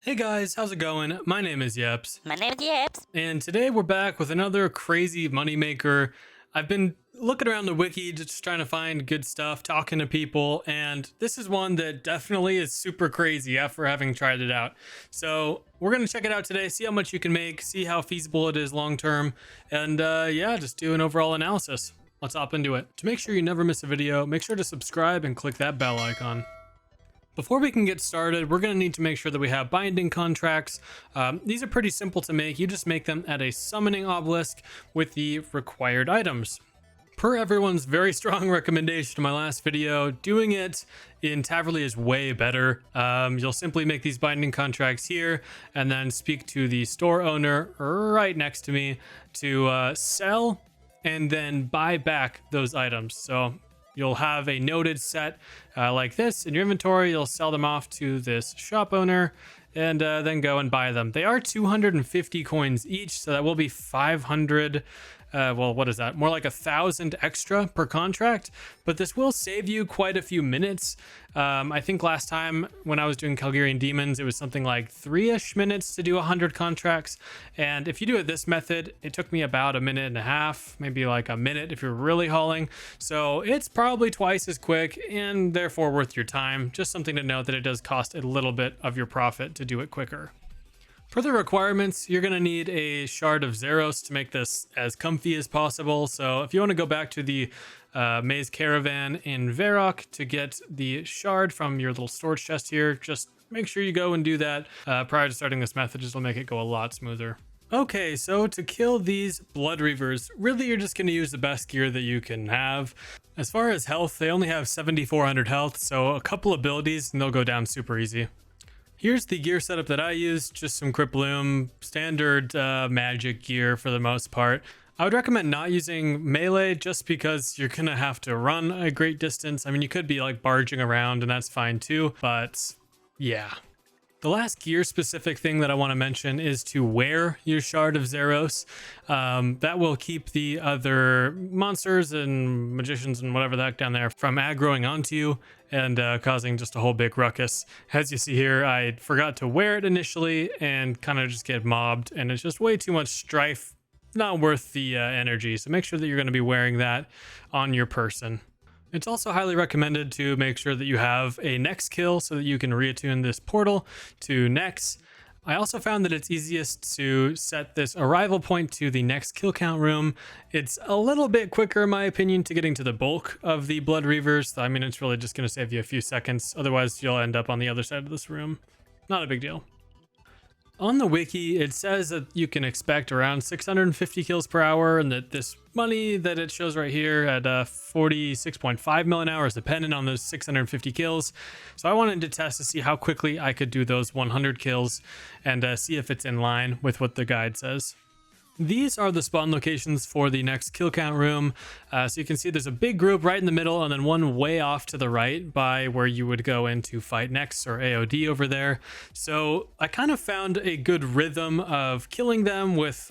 Hey guys, how's it going? My name is Yeps, My name is Yips. and today we're back with another crazy moneymaker. I've been looking around the wiki just trying to find good stuff, talking to people, and this is one that definitely is super crazy after having tried it out. So we're gonna check it out today, see how much you can make, see how feasible it is long term, and yeah, just do an overall analysis. Let's hop into it. To make sure you never miss a video, make sure to subscribe and click that bell icon. Before we can get started, we're going to need to make sure that we have binding contracts. These are pretty simple to make. You just make them at a summoning obelisk with the required items. Per everyone's very strong recommendation in my last video, doing it in Taverly is way better. You'll simply make these binding contracts here and then speak to the store owner right next to me to sell and then buy back those items. So you'll have a noted set like this in your inventory. You'll sell them off to this shop owner and then go and buy them. They are 250 coins each, so that will be 500. Well, what is that? More like 1,000 extra per contract, but this will save you quite a few minutes. I think last time when I was doing Kalgarian Demons, it was something like 3-ish minutes to do 100 contracts. And if you do it this method, it took me about a minute and a half, maybe like a minute if you're really hauling. So it's probably twice as quick and therefore worth your time. Just something to note that it does cost a little bit of your profit to do it quicker. For the requirements, you're going to need a shard of Zeros to make this as comfy as possible. So if you want to go back to the Maze Caravan in Varrock to get the shard from your little storage chest here, just make sure you go and do that prior to starting this method. This will make it go a lot smoother. Okay, so to kill these Blood Reavers, really you're just going to use the best gear that you can have. As far as health, they only have 7,400 health, so a couple abilities and they'll go down super easy. Here's the gear setup that I use, just some Criploom, standard magic gear for the most part. I would recommend not using melee just because you're gonna have to run a great distance. I mean, you could be like barging around and that's fine too, but yeah. The last gear specific thing that I want to mention is to wear your Shard of Zeros. That will keep the other monsters and magicians and whatever the heck down there from aggroing onto you and causing just a whole big ruckus. As you see here, I forgot to wear it initially and kind of just get mobbed, and it's just way too much strife, not worth the energy. So make sure that you're going to be wearing that on your person. It's also highly recommended to make sure that you have a next kill so that you can reattune this portal to next. I also found that it's easiest to set this arrival point to the next kill count room. It's a little bit quicker, in my opinion, to getting to the bulk of the Blood Reavers. I mean, it's really just going to save you a few seconds. Otherwise, you'll end up on the other side of this room. Not a big deal. On the wiki, it says that you can expect around 650 kills per hour, and that this money that it shows right here at 46.5 mil an hour is dependent on those 650 kills. So I wanted to test to see how quickly I could do those 100 kills and see if it's in line with what the guide says. These are the spawn locations for the next kill count room. So you can see there's a big group right in the middle and then one way off to the right by where you would go in to fight next, or AOD over there. So I kind of found a good rhythm of killing them with,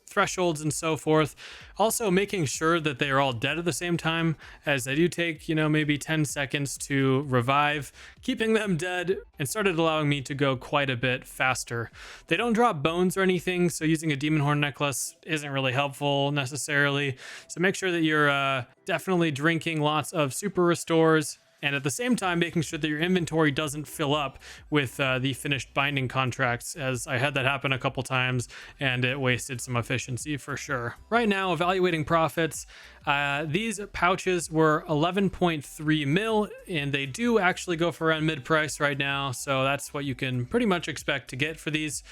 thresholds and so forth. Also making sure that they are all dead at the same time, as they do take, maybe 10 seconds to revive, keeping them dead, and started allowing me to go quite a bit faster. They don't drop bones or anything, so using a demon horn necklace isn't really helpful necessarily. So make sure that you're definitely drinking lots of super restores, and at the same time making sure that your inventory doesn't fill up with the finished binding contracts, as I had that happen a couple times and it wasted some efficiency for sure. Right now, evaluating profits, these pouches were 11.3 mil, and they do actually go for around mid price right now, so that's what you can pretty much expect to get for these.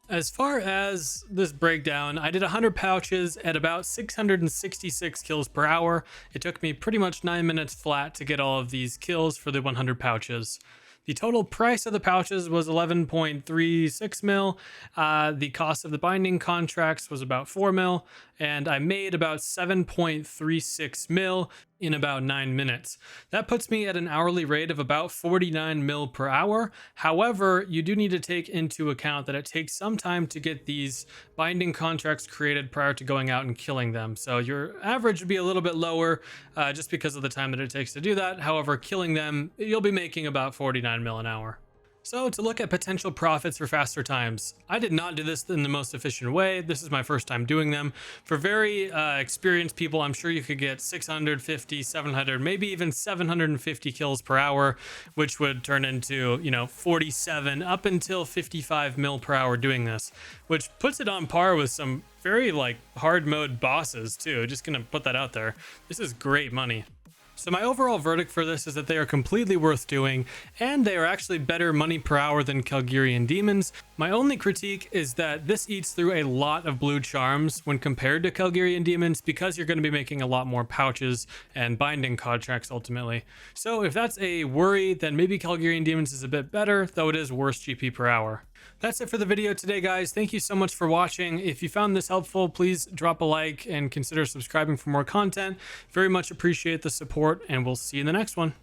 As far as this breakdown, I did 100 pouches at about 666 kills per hour. It took me pretty much 9 minutes flat to get all of these kills for the 100 pouches. The total price of the pouches was 11.36 mil. The cost of the binding contracts was about 4 mil, and I made about 7.36 mil in about 9 minutes. That puts me at an hourly rate of about 49 mil per hour. However, you do need to take into account that it takes some time to get these binding contracts created prior to going out and killing them. So your average would be a little bit lower just because of the time that it takes to do that. However, killing them, you'll be making about 49 mil an hour. So to look at potential profits for faster times, I did not do this in the most efficient way. This is my first time doing them. For very experienced people, I'm sure you could get 650, 700, maybe even 750 kills per hour, which would turn into, 47 up until 55 mil per hour doing this, which puts it on par with some very hard mode bosses too. Just gonna put that out there. This is great money. So my overall verdict for this is that they are completely worth doing, and they are actually better money per hour than Kalgirian demons. My only critique is that this eats through a lot of blue charms when compared to Kalgirian demons, because you're going to be making a lot more pouches and binding contracts ultimately. So if that's a worry, then maybe Kalgirian demons is a bit better, though it is worse GP per hour. That's it for the video today, guys. Thank you so much for watching. If you found this helpful, please drop a like and consider subscribing for more content. Very much appreciate the support, and we'll see you in the next one.